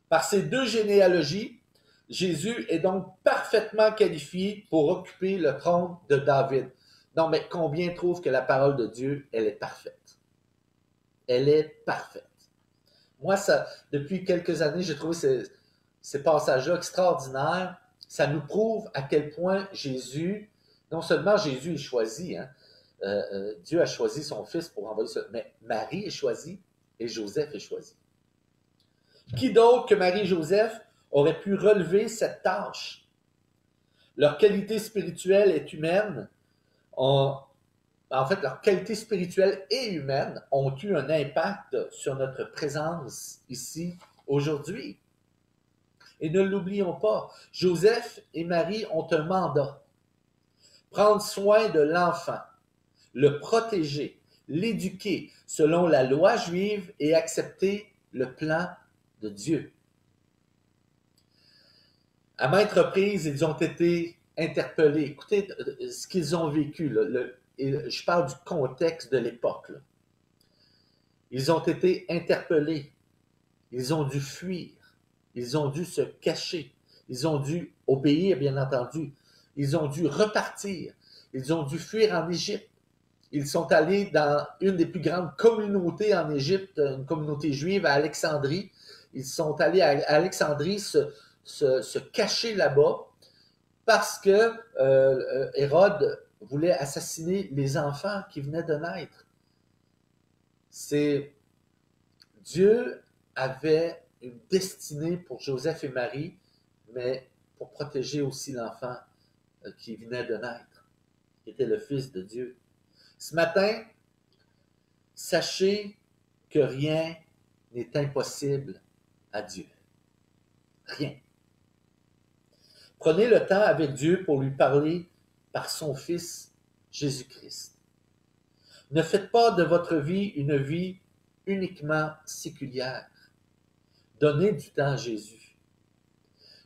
Par ces deux généalogies, Jésus est donc parfaitement qualifié pour occuper le trône de David. Non, mais combien trouvent que la parole de Dieu, elle est parfaite? Elle est parfaite. Moi, depuis quelques années, j'ai trouvé ces passages-là extraordinaires. Ça nous prouve à quel point Jésus, non seulement Jésus est choisi, hein, Dieu a choisi son fils pour envoyer ça, mais Marie est choisie et Joseph est choisi. Qui d'autre que Marie et Joseph aurait pu relever cette tâche? Leur qualité spirituelle est humaine. En fait, leur qualité spirituelle et humaine ont eu un impact sur notre présence ici aujourd'hui. Et ne l'oublions pas, Joseph et Marie ont un mandat. Prendre soin de l'enfant, le protéger, l'éduquer selon la loi juive et accepter le plan de Dieu. À maintes reprises, ils ont été interpellés. Écoutez ce qu'ils ont vécu. Et je parle du contexte de l'époque. Ils ont été interpellés. Ils ont dû fuir. Ils ont dû se cacher. Ils ont dû obéir, bien entendu. Ils ont dû repartir. Ils ont dû fuir en Égypte. Ils sont allés dans une des plus grandes communautés en Égypte, une communauté juive à Alexandrie. Ils sont allés à Alexandrie se cacher là-bas parce que Hérode voulait assassiner les enfants qui venaient de naître. Dieu avait une destinée pour Joseph et Marie, mais pour protéger aussi l'enfant qui venait de naître, qui était le Fils de Dieu. Ce matin, sachez que rien n'est impossible à Dieu. Rien. Prenez le temps avec Dieu pour lui parler par son Fils Jésus-Christ. Ne faites pas de votre vie une vie uniquement séculière. Donnez du temps à Jésus.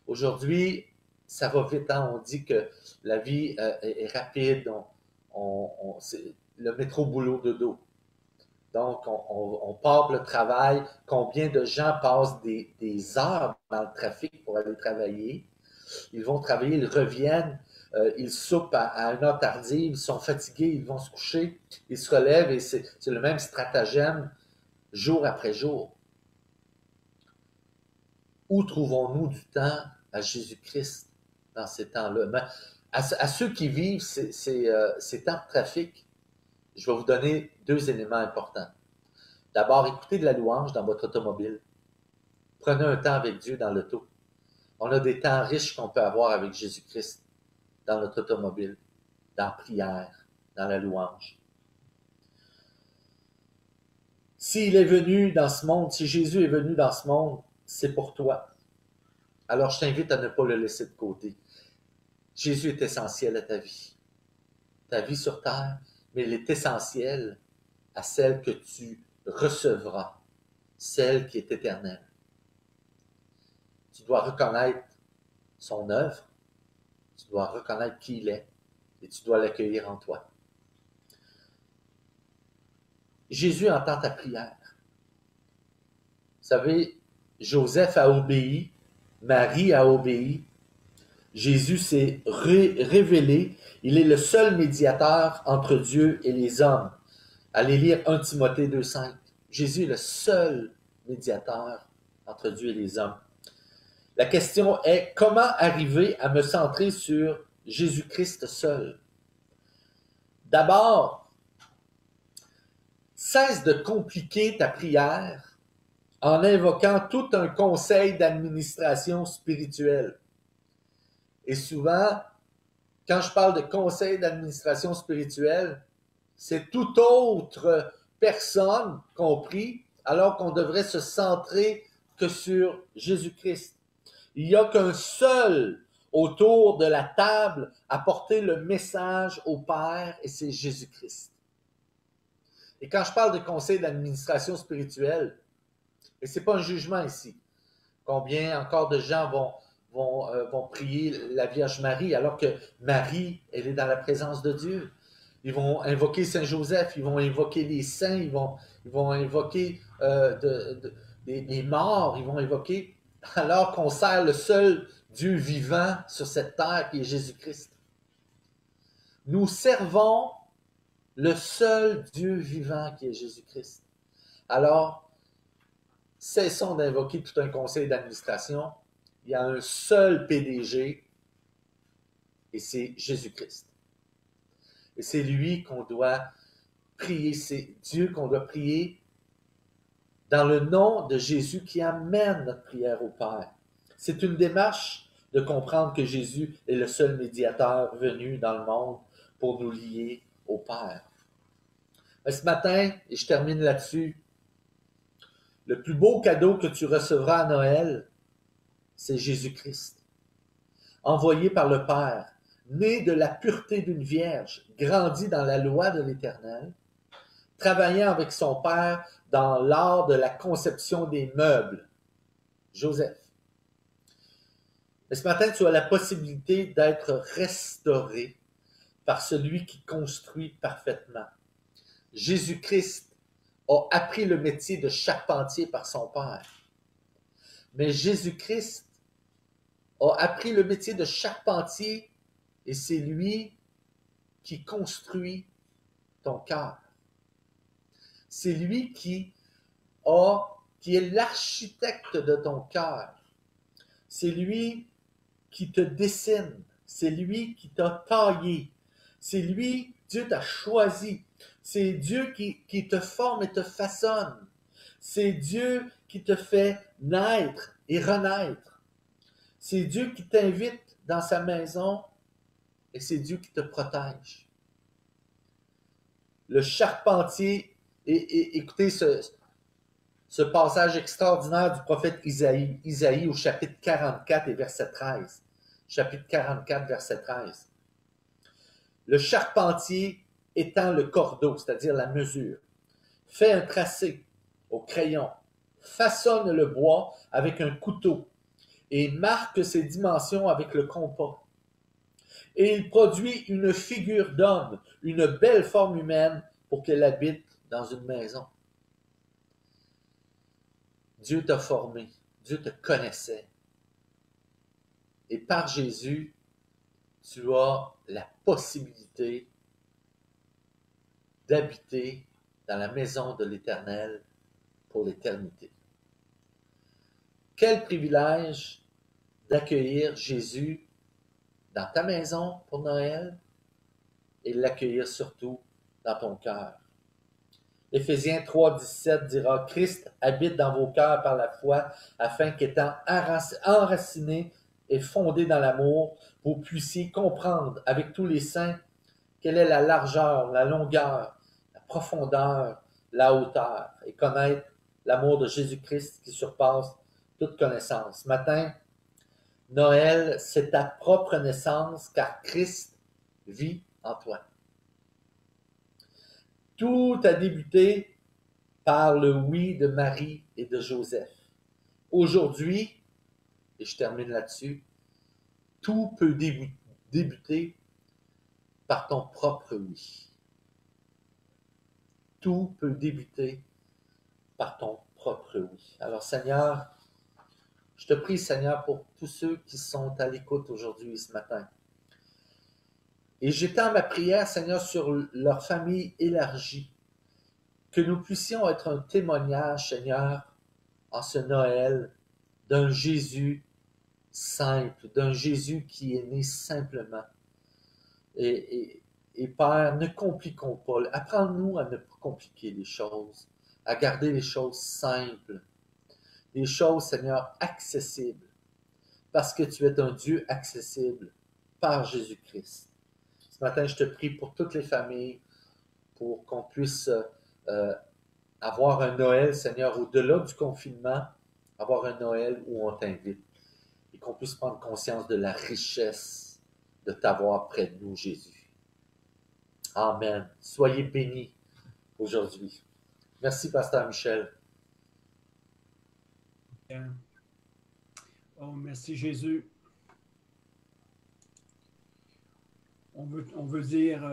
Aujourd'hui, ça va vite, hein? On dit que la vie est rapide, c'est le métro boulot dodo. Donc, on part pour le travail. Combien de gens passent des heures dans le trafic pour aller travailler? Ils vont travailler, ils reviennent, ils soupent à une heure tardive, ils sont fatigués, ils vont se coucher, ils se relèvent et c'est le même stratagème jour après jour. Où trouvons-nous du temps à Jésus-Christ dans ces temps-là? À ceux qui vivent ces temps de trafic, je vais vous donner deux éléments importants. D'abord, écoutez de la louange dans votre automobile. Prenez un temps avec Dieu dans l'auto. On a des temps riches qu'on peut avoir avec Jésus-Christ dans notre automobile, dans la prière, dans la louange. S'il est venu dans ce monde, si Jésus est venu dans ce monde, c'est pour toi. Alors, je t'invite à ne pas le laisser de côté. Jésus est essentiel à ta vie sur terre, mais il est essentiel à celle que tu recevras celle qui est éternelle. Tu dois reconnaître son œuvre, tu dois reconnaître qui il est, et tu dois l'accueillir en toi. Jésus entend ta prière. Vous savez, Joseph a obéi, Marie a obéi, Jésus s'est révélé, il est le seul médiateur entre Dieu et les hommes. Allez lire 1 Timothée 2,5. Jésus est le seul médiateur entre Dieu et les hommes. La question est, comment arriver à me centrer sur Jésus-Christ seul? D'abord, cesse de compliquer ta prière en invoquant tout un conseil d'administration spirituelle. Et souvent, quand je parle de conseil d'administration spirituelle, c'est toute autre personne compris, alors qu'on devrait se centrer que sur Jésus-Christ. Il n'y a qu'un seul autour de la table à porter le message au Père, et c'est Jésus-Christ. Et quand je parle de conseil d'administration spirituelle, et ce n'est pas un jugement ici, combien encore de gens vont prier la Vierge Marie, alors que Marie, elle est dans la présence de Dieu. Ils vont invoquer Saint Joseph, ils vont invoquer les saints, ils vont invoquer les morts, ils vont invoquer, alors qu'on sert le seul Dieu vivant sur cette terre qui est Jésus-Christ. Nous servons le seul Dieu vivant qui est Jésus-Christ. Alors, cessons d'invoquer tout un conseil d'administration. Il y a un seul PDG et c'est Jésus-Christ. Et c'est lui qu'on doit prier, c'est Dieu qu'on doit prier dans le nom de Jésus qui amène notre prière au Père. C'est une démarche de comprendre que Jésus est le seul médiateur venu dans le monde pour nous lier au Père. Mais ce matin, et je termine là-dessus, le plus beau cadeau que tu recevras à Noël, c'est Jésus-Christ, envoyé par le Père, né de la pureté d'une vierge, grandi dans la loi de l'Éternel, travaillant avec son père dans l'art de la conception des meubles, Joseph. Mais ce matin, tu as la possibilité d'être restauré par celui qui construit parfaitement. Jésus-Christ a appris le métier de charpentier par son père. Mais Jésus-Christ a appris le métier de charpentier et c'est lui qui construit ton cœur. C'est lui qui est l'architecte de ton cœur. C'est lui qui te dessine. C'est lui qui t'a taillé. C'est lui, Dieu t'a choisi. C'est Dieu qui te forme et te façonne. C'est Dieu qui te fait naître et renaître. C'est Dieu qui t'invite dans sa maison et c'est Dieu qui te protège. Le charpentier, et écoutez ce passage extraordinaire du prophète Isaïe au chapitre 44 et verset 13. Chapitre 44, verset 13. Le charpentier étend le cordeau, c'est-à-dire la mesure, fait un tracé au crayon, façonne le bois avec un couteau et marque ses dimensions avec le compas. Et il produit une figure d'homme, une belle forme humaine pour qu'elle habite dans une maison. Dieu t'a formé, Dieu te connaissait. Et par Jésus, tu as la possibilité d'habiter dans la maison de l'Éternel pour l'éternité. Quel privilège d'accueillir Jésus dans ta maison pour Noël et l'accueillir surtout dans ton cœur. Éphésiens 3,17 dira « Christ habite dans vos cœurs par la foi, afin qu'étant enraciné et fondé dans l'amour, vous puissiez comprendre avec tous les saints quelle est la largeur, la longueur, la profondeur, la hauteur, et connaître l'amour de Jésus-Christ qui surpasse toute connaissance. » Ce matin, Noël, c'est ta propre naissance, car Christ vit en toi. Tout a débuté par le oui de Marie et de Joseph. Aujourd'hui, et je termine là-dessus, tout peut débuter par ton propre oui. Tout peut débuter par ton propre oui. Alors Seigneur, je te prie Seigneur pour tous ceux qui sont à l'écoute aujourd'hui, ce matin. Et j'étends ma prière Seigneur sur leur famille élargie, que nous puissions être un témoignage Seigneur en ce Noël d'un Jésus simple, d'un Jésus qui est né simplement. Et Père, ne compliquons pas. Apprends-nous à ne pas compliquer les choses, à garder les choses simples, les choses, Seigneur, accessibles, parce que tu es un Dieu accessible par Jésus-Christ. Ce matin, je te prie pour toutes les familles, pour qu'on puisse avoir un Noël, Seigneur, au-delà du confinement, avoir un Noël où on t'invite et qu'on puisse prendre conscience de la richesse de t'avoir près de nous, Jésus. Amen. Soyez bénis aujourd'hui. Merci, Pasteur Michel. Oh, merci, Jésus. On veut dire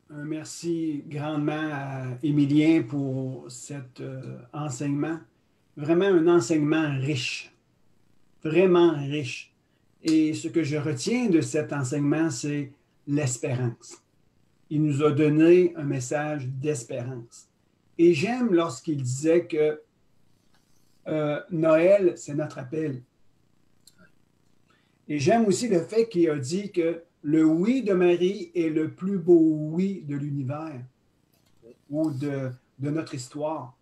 un merci grandement à Émilien pour cet enseignement. Vraiment un enseignement riche. Vraiment riche. Et ce que je retiens de cet enseignement, c'est l'espérance. Il nous a donné un message d'espérance. Et j'aime lorsqu'il disait que Noël, c'est notre appel. Et j'aime aussi le fait qu'il a dit que le oui de Marie est le plus beau oui de l'univers ou de notre histoire.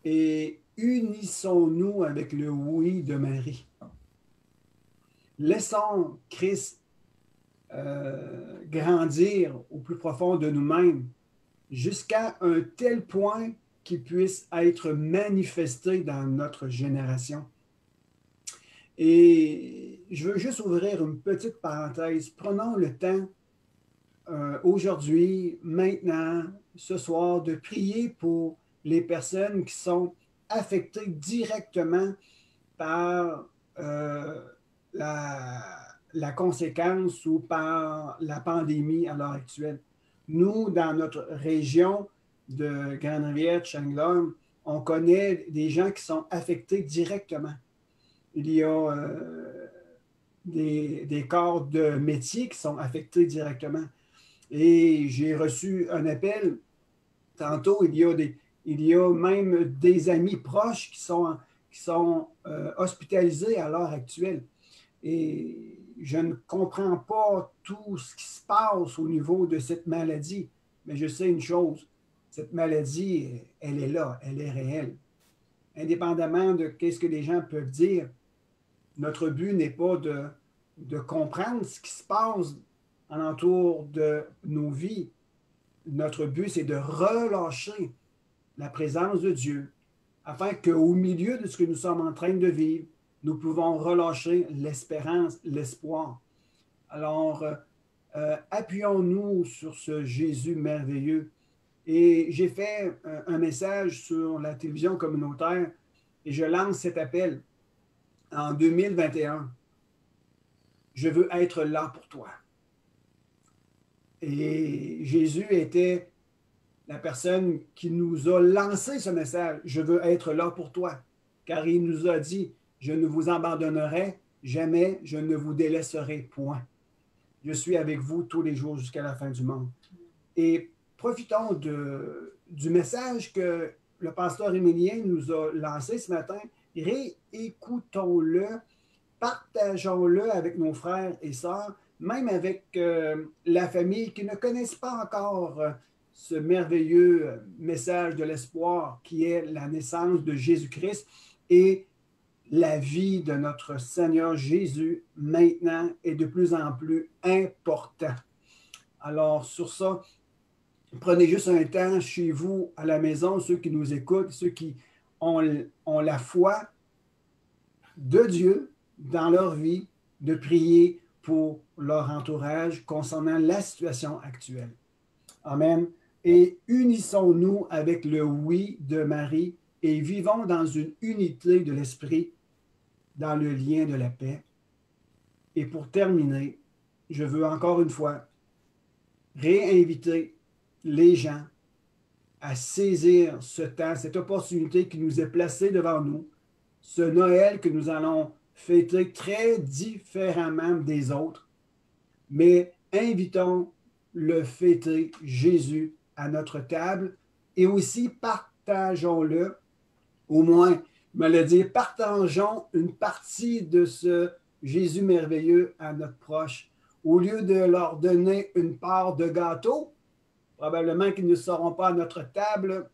Et unissons-nous avec le oui de Marie. Laissons Christ grandir au plus profond de nous-mêmes jusqu'à un tel point qu'il puisse être manifesté dans notre génération. Et je veux juste ouvrir une petite parenthèse. Prenons le temps aujourd'hui, maintenant, ce soir, de prier pour les personnes qui sont affectées directement par la conséquence ou par la pandémie à l'heure actuelle. Nous, dans notre région de Grande-Rivière, de Changlor, on connaît des gens qui sont affectés directement. Il y a des corps de métier qui sont affectés directement. Et j'ai reçu un appel tantôt, il y a même des amis proches qui sont hospitalisés à l'heure actuelle. Et je ne comprends pas tout ce qui se passe au niveau de cette maladie, mais je sais une chose, cette maladie, elle est là, elle est réelle. Indépendamment de ce que les gens peuvent dire, notre but n'est pas de comprendre ce qui se passe alentour de nos vies. Notre but, c'est de relâcher la présence de Dieu, afin qu'au milieu de ce que nous sommes en train de vivre, nous pouvons relâcher l'espérance, l'espoir. Alors, appuyons-nous sur ce Jésus merveilleux. Et j'ai fait un message sur la télévision communautaire et je lance cet appel en 2021. Je veux être là pour toi. Et Jésus était la personne qui nous a lancé ce message. Je veux être là pour toi. Car il nous a dit, je ne vous abandonnerai jamais, je ne vous délaisserai point. Je suis avec vous tous les jours jusqu'à la fin du monde. Et profitons du message que le pasteur Émilien nous a lancé ce matin. Réécoutons-le, partageons-le avec nos frères et sœurs, même avec la famille qui ne connaissent pas encore ce merveilleux message de l'espoir qui est la naissance de Jésus-Christ et la vie de notre Seigneur Jésus maintenant est de plus en plus important. Alors, sur ça, prenez juste un temps chez vous, à la maison, ceux qui nous écoutent, ceux qui ont la foi de Dieu dans leur vie, de prier pour leur entourage concernant la situation actuelle. Amen. et unissons-nous avec le oui de Marie et vivons dans une unité de l'esprit, dans le lien de la paix. Et pour terminer, je veux encore une fois réinviter les gens à saisir ce temps, cette opportunité qui nous est placée devant nous, ce Noël que nous allons fêter très différemment des autres, mais invitons le fêter Jésus à notre table et aussi partageons-le, au moins, me le dire, partageons une partie de ce Jésus merveilleux à notre proche. Au lieu de leur donner une part de gâteau, probablement qu'ils ne seront pas à notre table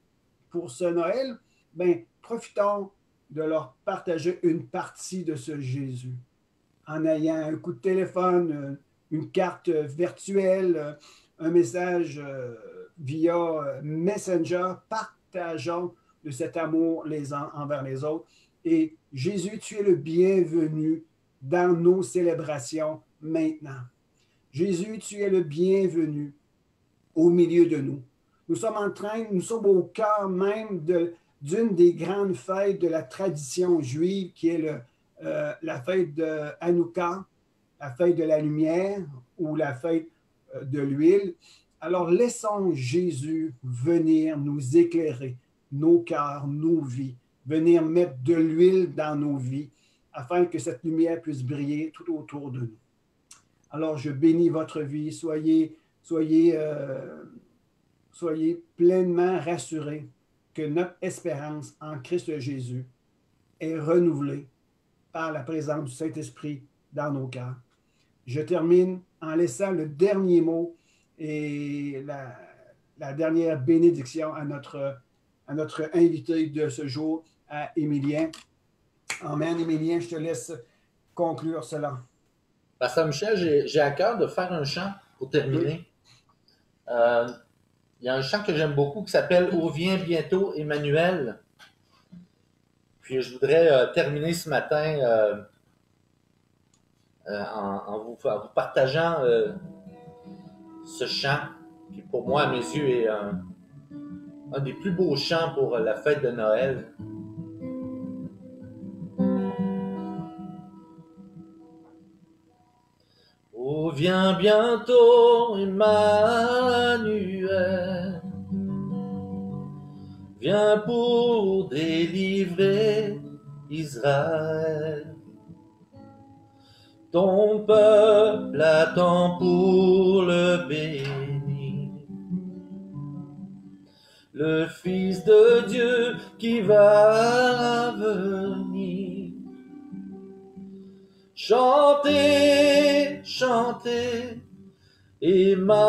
pour ce Noël, bien, profitons de leur partager une partie de ce Jésus. En ayant un coup de téléphone, une carte virtuelle, un message via Messenger, partageons de cet amour les uns envers les autres. Et Jésus, tu es le bienvenu dans nos célébrations maintenant. Jésus, tu es le bienvenu au milieu de nous. Nous sommes au cœur même d'une des grandes fêtes de la tradition juive qui est la fête de Hanouka, la fête de la lumière ou la fête de l'huile. Alors laissons Jésus venir nous éclairer nos cœurs, nos vies, venir mettre de l'huile dans nos vies afin que cette lumière puisse briller tout autour de nous. Alors je bénis votre vie, soyez pleinement rassurés que notre espérance en Christ Jésus est renouvelée par la présence du Saint-Esprit dans nos cœurs. Je termine en laissant le dernier mot et la dernière bénédiction à notre invité de ce jour, à Émilien. Amen, Émilien, je te laisse conclure cela. Pasteur Michel, j'ai à cœur de faire un chant pour terminer. Il y a un chant que j'aime beaucoup qui s'appelle « Ô vient bientôt Emmanuel ». Puis je voudrais terminer ce matin en vous partageant ce chant qui pour moi à mes yeux est un des plus beaux chants pour la fête de Noël. Ô vient bientôt Emmanuel, viens pour délivrer Israël. Ton peuple attend pour le bénir, le Fils de Dieu qui va venir. Chantez, chantez, Emmanuel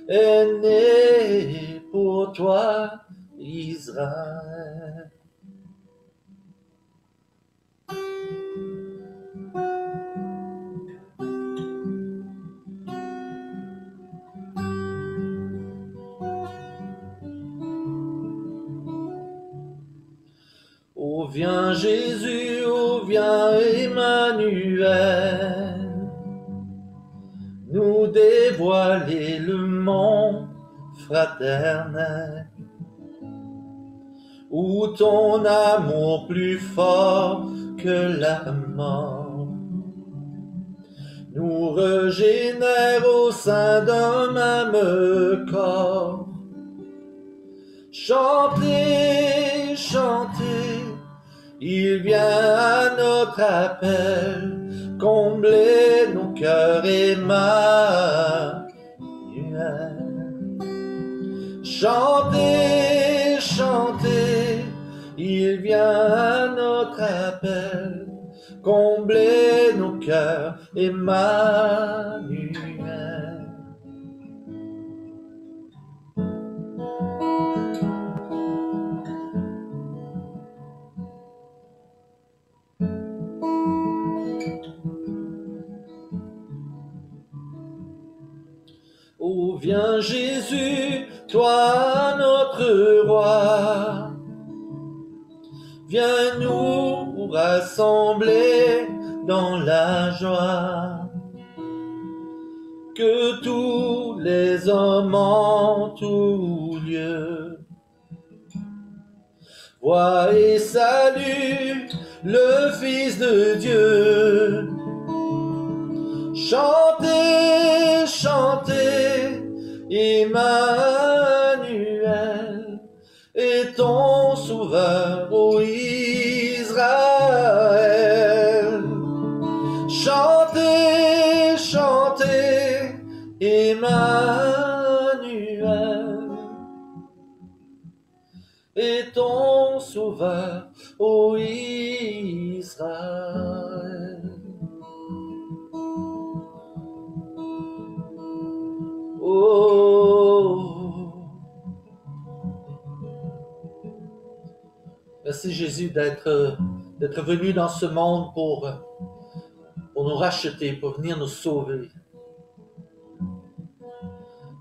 est né pour toi, Israël. Ô viens Jésus, ô viens Emmanuel, nous dévoiler le monde fraternel, où ton amour plus fort que la mort nous régénère au sein d'un même corps. Chantez, chantez, il vient à notre appel, combler nos cœurs Emmanuel. Chantez, chantez, il vient à notre appel, combler nos cœurs Emmanuel. Ô viens Jésus, toi notre roi, viens nous rassembler dans la joie, que tous les hommes en tout lieu voient et saluent le Fils de Dieu. Chantez, chantez, Emmanuel est ton sauveur, ô Israël. Chantez, chantez, Emmanuel est ton sauveur, ô Israël. Oh. Merci Jésus d'être venu dans ce monde pour nous racheter, pour venir nous sauver.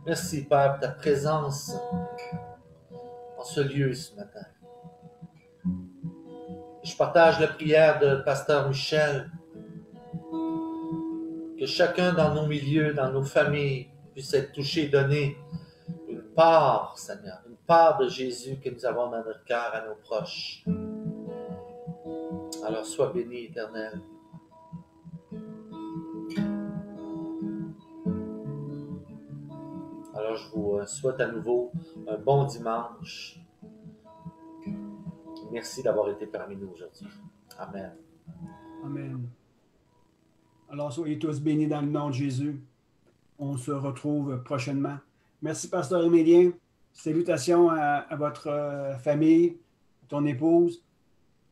Merci Père pour ta présence en ce lieu ce matin. Je partage la prière de Pasteur Michel, que chacun dans nos milieux, dans nos familles, puisse être touché, donner une part, Seigneur, une part de Jésus que nous avons dans notre cœur à nos proches. Alors sois béni, Éternel. Alors je vous souhaite à nouveau un bon dimanche. Merci d'avoir été parmi nous aujourd'hui. Amen. Amen. Alors soyez tous bénis dans le nom de Jésus. On se retrouve prochainement. Merci, Pasteur Émilien. Salutations à votre famille, ton épouse,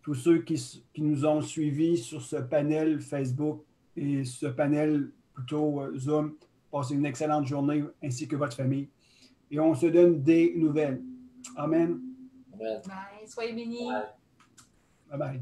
tous ceux qui nous ont suivis sur ce panel Facebook et ce panel plutôt Zoom. Passez une excellente journée ainsi que votre famille. Et on se donne des nouvelles. Amen. Amen. Bye. Soyez bénis. Bye. Bye bye.